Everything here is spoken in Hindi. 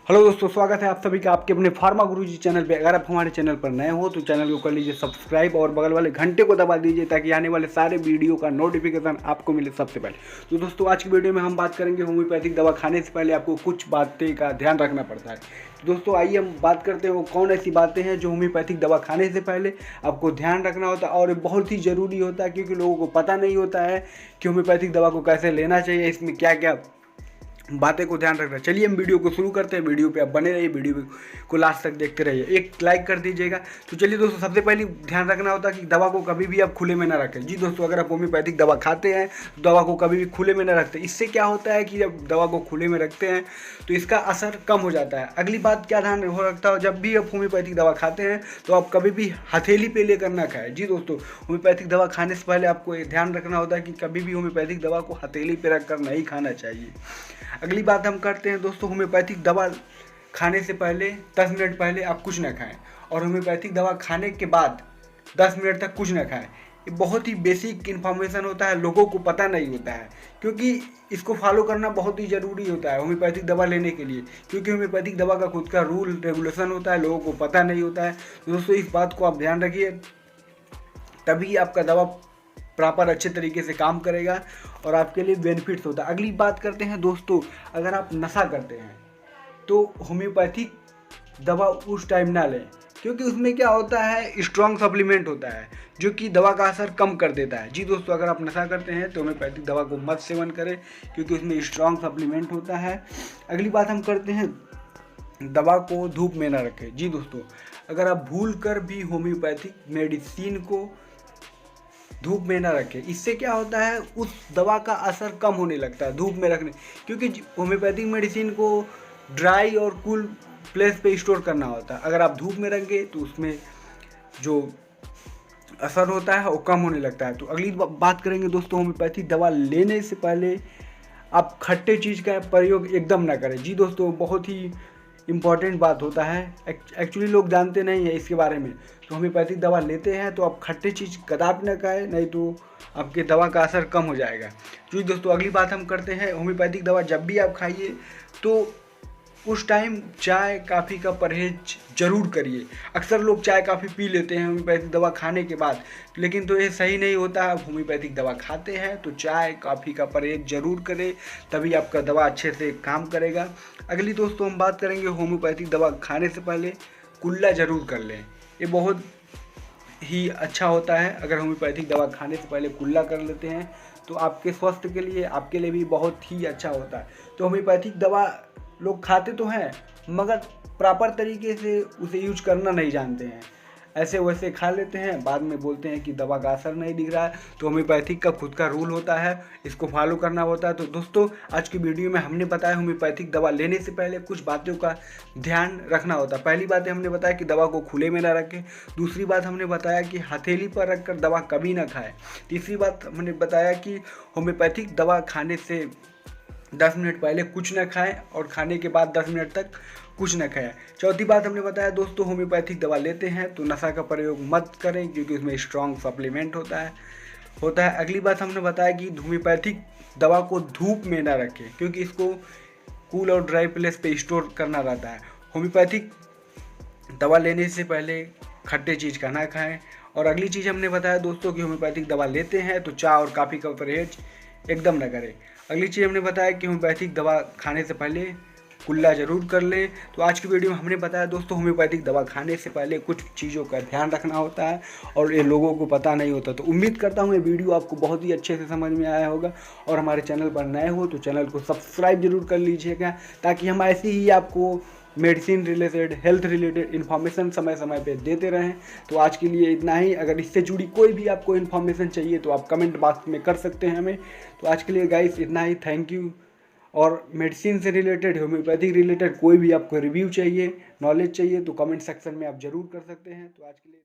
हेलो दोस्तों, स्वागत है आप सभी का आपके अपने फार्मा गुरुजी चैनल पे। अगर आप हमारे चैनल पर नए हो तो चैनल को कर लीजिए सब्सक्राइब और बगल वाले घंटे को दबा दीजिए ताकि आने वाले सारे वीडियो का नोटिफिकेशन आपको मिले सबसे पहले। तो दोस्तों, आज की वीडियो में हम बात करेंगे होम्योपैथिक दवा खाने से पहले आपको कुछ बातें का ध्यान रखना पड़ता है। तो दोस्तों, आइए हम बात करते हैं वो कौन ऐसी बातें हैं जो होम्योपैथिक दवा खाने से पहले आपको ध्यान रखना होता है और बहुत ही ज़रूरी होता है, क्योंकि लोगों को पता नहीं होता है कि होम्योपैथिक दवा को कैसे लेना चाहिए, इसमें क्या क्या बातें को ध्यान रखना। चलिए हम वीडियो को शुरू करते हैं। वीडियो पे आप बने रहिए, वीडियो को लास्ट तक देखते रहिए, एक लाइक कर दीजिएगा। तो चलिए दोस्तों, सबसे पहले ध्यान रखना होता है कि दवा को कभी भी आप खुले में ना रखें। जी दोस्तों, अगर आप होम्योपैथिक दवा खाते हैं तो दवा को कभी भी खुले में ना रखते। इससे क्या होता है कि जब दवा को खुले में रखते हैं तो इसका असर कम हो जाता है। अगली बात क्या ध्यान हो रखता है, जब भी आप होम्योपैथिक दवा खाते हैं तो आप कभी भी हथेली पे लेकर ना खाएं। जी दोस्तों, होम्योपैथिक दवा खाने से पहले आपको ये ध्यान रखना होता है कि कभी भी होम्योपैथिक दवा को हथेली पे रखकर नहीं खाना चाहिए। अगली बात हम करते हैं दोस्तों, होम्योपैथिक दवा खाने से पहले 10 मिनट पहले आप कुछ ना खाएं और होम्योपैथिक दवा खाने के बाद 10 मिनट तक कुछ ना खाएं। ये बहुत ही बेसिक इन्फॉर्मेशन होता है, लोगों को पता नहीं होता है, क्योंकि इसको फॉलो करना बहुत ही ज़रूरी होता है होम्योपैथिक दवा लेने के लिए, क्योंकि होम्योपैथिक दवा का खुद का रूल रेगुलेशन होता है, लोगों को पता नहीं होता है। तो दोस्तों, इस बात को आप ध्यान रखिए, तभी आपका दवा प्रॉपर अच्छे तरीके से काम करेगा और आपके लिए बेनिफिट्स होता है। अगली बात करते हैं दोस्तों, अगर आप नशा करते हैं तो होम्योपैथिक दवा उस टाइम ना लें, क्योंकि उसमें क्या होता है, स्ट्रॉन्ग सप्लीमेंट होता है जो कि दवा का असर कम कर देता है। जी दोस्तों, अगर आप नशा करते हैं तो होम्योपैथिक दवा को मत सेवन करें, क्योंकि उसमें स्ट्रॉन्ग सप्लीमेंट होता है। अगली बात हम करते हैं, दवा को धूप में ना रखें। जी दोस्तों, अगर आप भूल कर भी होम्योपैथिक मेडिसिन को धूप में ना रखें, इससे क्या होता है, उस दवा का असर कम होने लगता है धूप में रखने, क्योंकि होम्योपैथिक मेडिसिन को ड्राई और कूल प्लेस पे स्टोर करना होता है। अगर आप धूप में रखेंगे तो उसमें जो असर होता है वो कम होने लगता है। तो अगली बात करेंगे दोस्तों, होम्योपैथिक दवा लेने से पहले आप खट्टे चीज़ का प्रयोग एकदम ना करें। जी दोस्तों, बहुत ही इम्पॉर्टेंट बात होता है, एक्चुअली लोग जानते नहीं हैं इसके बारे में। तो होम्योपैथिक दवा लेते हैं तो आप खट्टे चीज़ कदापि ना खाएं, नहीं तो आपके दवा का असर कम हो जाएगा। जी दोस्तों, अगली बात हम करते हैं, होम्योपैथिक दवा जब भी आप खाइए तो उस टाइम चाय काफ़ी का परहेज जरूर करिए। अक्सर लोग चाय काफ़ी पी लेते हैं होम्योपैथिक दवा खाने के बाद, लेकिन तो ये सही नहीं होता। आप होम्योपैथिक दवा खाते हैं तो चाय काफ़ी का परहेज जरूर करें, तभी आपका दवा अच्छे से काम करेगा। अगली दोस्तों, हम बात करेंगे, होम्योपैथिक दवा खाने से पहले कुल्ला ज़रूर कर लें। ये बहुत ही अच्छा होता है। अगर होम्योपैथिक दवा खाने से पहले कुल्ला कर लेते हैं तो आपके स्वास्थ्य के लिए, आपके लिए भी बहुत ही अच्छा होता है। तो होम्योपैथिक दवा लोग खाते तो हैं मगर प्रॉपर तरीके से उसे यूज करना नहीं जानते हैं, ऐसे वैसे खा लेते हैं, बाद में बोलते हैं कि दवा का असर नहीं दिख रहा है। तो होम्योपैथिक का खुद का रूल होता है, इसको फॉलो करना होता है। तो दोस्तों, आज की वीडियो में हमने बताया होम्योपैथिक दवा लेने से पहले कुछ बातों का ध्यान रखना होता है। पहली बात हमने बताया कि दवा को खुले में ना रखें। दूसरी बात हमने बताया कि हथेली पर रखकर दवा कभी ना खाएं। तीसरी बात हमने बताया कि होम्योपैथिक दवा खाने से 10 मिनट पहले कुछ ना खाएं और खाने के बाद 10 मिनट तक कुछ ना खाएं। चौथी बात हमने बताया दोस्तों, होम्योपैथिक दवा लेते हैं तो नशा का प्रयोग मत करें, क्योंकि उसमें स्ट्रॉन्ग सप्लीमेंट होता है। अगली बात हमने बताया कि होम्योपैथिक दवा को धूप में ना रखें, क्योंकि इसको कूल और ड्राई प्लेस पे स्टोर करना रहता है। होम्योपैथिक दवा लेने से पहले खट्टे चीज़ का ना खाएं। और अगली चीज़ हमने बताया दोस्तों कि होम्योपैथिक दवा लेते हैं तो चाय और कॉफ़ी का परहेज एकदम ना करें। अगली चीज़ हमने बताया कि होम्योपैथिक दवा खाने से पहले कुल्ला ज़रूर कर लें। तो आज की वीडियो में हमने बताया दोस्तों, होम्योपैथिक दवा खाने से पहले कुछ चीज़ों का ध्यान रखना होता है और ये लोगों को पता नहीं होता। तो उम्मीद करता हूँ ये वीडियो आपको बहुत ही अच्छे से समझ में आया होगा, और हमारे चैनल पर नए हो तो चैनल को सब्सक्राइब जरूर कर लीजिएगा, ताकि हम ऐसी ही आपको medicine related, health related information समय समय पे देते रहें। तो आज के लिए इतना ही। अगर इससे जुड़ी कोई भी आपको इन्फॉर्मेशन चाहिए तो आप कमेंट बॉक्स में कर सकते हैं हमें। तो आज के लिए गाइस इतना ही, थैंक यू। और मेडिसिन से रिलेटेड, होम्योपैथिक रिलेटेड कोई भी आपको रिव्यू चाहिए, नॉलेज चाहिए, तो कमेंट सेक्शन में आप ज़रूर कर सकते हैं। तो आज के लिए